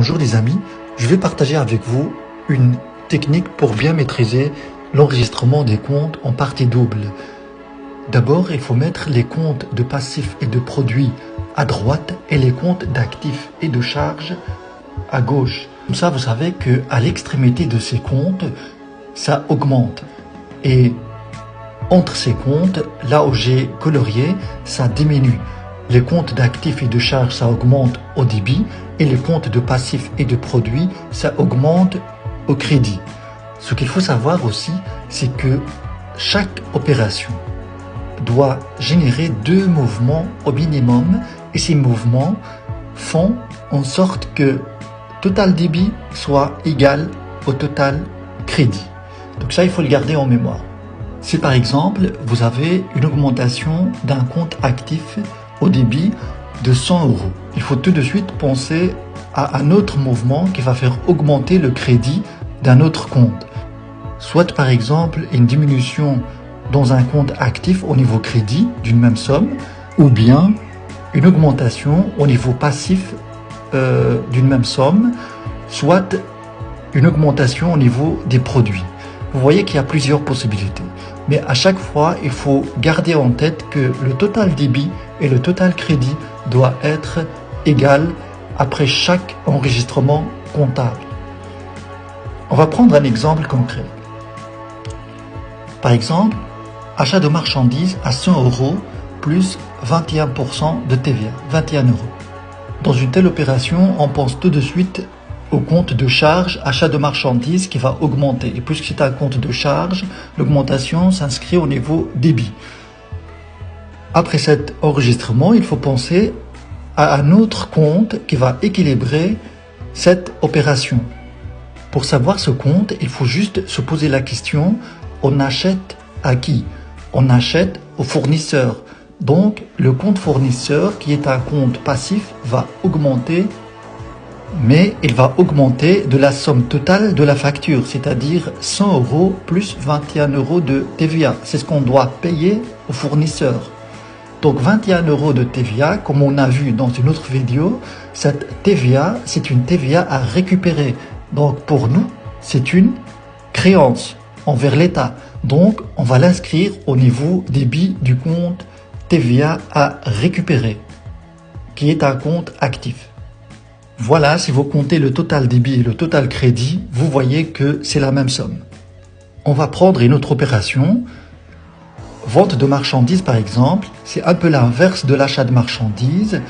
Bonjour les amis, je vais partager avec vous une technique pour bien maîtriser l'enregistrement des comptes en partie double. D'abord, il faut mettre les comptes de passifs et de produits à droite et les comptes d'actifs et de charges à gauche. Comme ça, vous savez qu'à l'extrémité de ces comptes, ça augmente. Et entre ces comptes, là où j'ai colorié, ça diminue. Les comptes d'actifs et de charges, ça augmente au débit, et les comptes de passifs et de produits, ça augmente au crédit. Ce qu'il faut savoir aussi, c'est que chaque opération doit générer 2 mouvements au minimum, et ces mouvements font en sorte que total débit soit égal au total crédit. Donc ça, il faut le garder en mémoire. Si par exemple, vous avez une augmentation d'un compte actif au débit de 100 €, il faut tout de suite penser à un autre mouvement qui va faire augmenter le crédit d'un autre compte. Soit par exemple une diminution dans un compte actif au niveau crédit d'une même somme, ou bien une augmentation au niveau passif d'une même somme, soit une augmentation au niveau des produits. Vous voyez qu'il y a plusieurs possibilités. Mais à chaque fois, il faut garder en tête que le total débit et le total crédit doivent être égal après chaque enregistrement comptable. On va prendre un exemple concret. Par exemple, achat de marchandises à 100 € plus 21% de TVA, 21 €. Dans une telle opération, on pense tout de suite au compte de charge achat de marchandises qui va augmenter. Et puisque c'est un compte de charge, l'augmentation s'inscrit au niveau débit. Après cet enregistrement, il faut penser à un autre compte qui va équilibrer cette opération. Pour savoir ce compte, il faut juste se poser la question, on achète à qui? On achète au fournisseur. Donc, le compte fournisseur, qui est un compte passif, va augmenter, mais il va augmenter de la somme totale de la facture, c'est-à-dire 100 € plus 21 € de TVA. C'est ce qu'on doit payer au fournisseur. Donc 21 € de TVA, comme on a vu dans une autre vidéo, cette TVA, c'est une TVA à récupérer. Donc pour nous, c'est une créance envers l'État. Donc on va l'inscrire au niveau débit du compte TVA à récupérer, qui est un compte actif. Voilà, si vous comptez le total débit et le total crédit, vous voyez que c'est la même somme. On va prendre une autre opération. Vente de marchandises par exemple, c'est un peu l'inverse de l'achat de marchandises.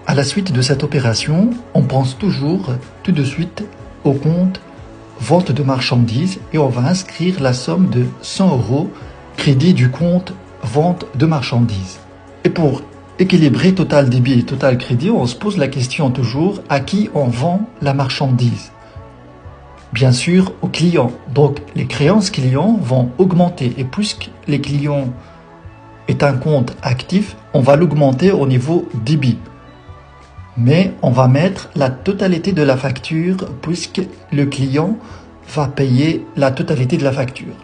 À la suite de cette opération, on pense toujours tout de suite au compte vente de marchandises et on va inscrire la somme de 100 € crédit du compte vente de marchandises. Et pour équilibrer total débit et total crédit, on se pose la question toujours à qui on vend la marchandise. Bien sûr, aux clients. Donc, les créances clients vont augmenter. Et puisque les clients est un compte actif, on va l'augmenter au niveau débit. Mais on va mettre la totalité de la facture puisque le client va payer la totalité de la facture.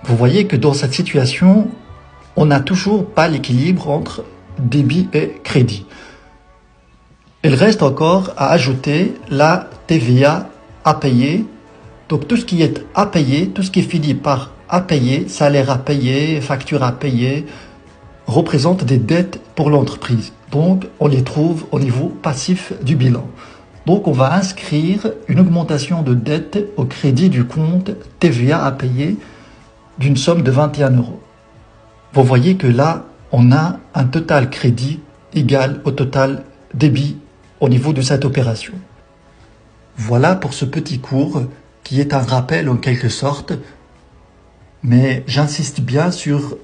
Vous voyez que dans cette situation, on n'a toujours pas l'équilibre entre débit et crédit. Il reste encore à ajouter la TVA à payer. Donc tout ce qui est à payer, tout ce qui finit par à payer, salaire à payer, facture à payer, représente des dettes pour l'entreprise. Donc on les trouve au niveau passif du bilan. Donc on va inscrire une augmentation de dette au crédit du compte TVA à payer d'une somme de 21 €. Vous voyez que là, on a un total crédit égal au total débit au niveau de cette opération. Voilà pour ce petit cours qui est un rappel en quelque sorte, mais j'insiste bien sur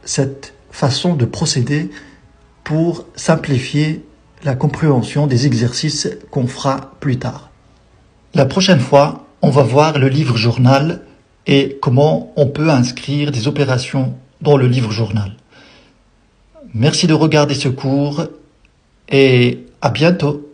cette façon de procéder pour simplifier la compréhension des exercices qu'on fera plus tard. La prochaine fois, on va voir le livre journal et comment on peut inscrire des opérations dans le livre journal. Merci de regarder ce cours et à bientôt.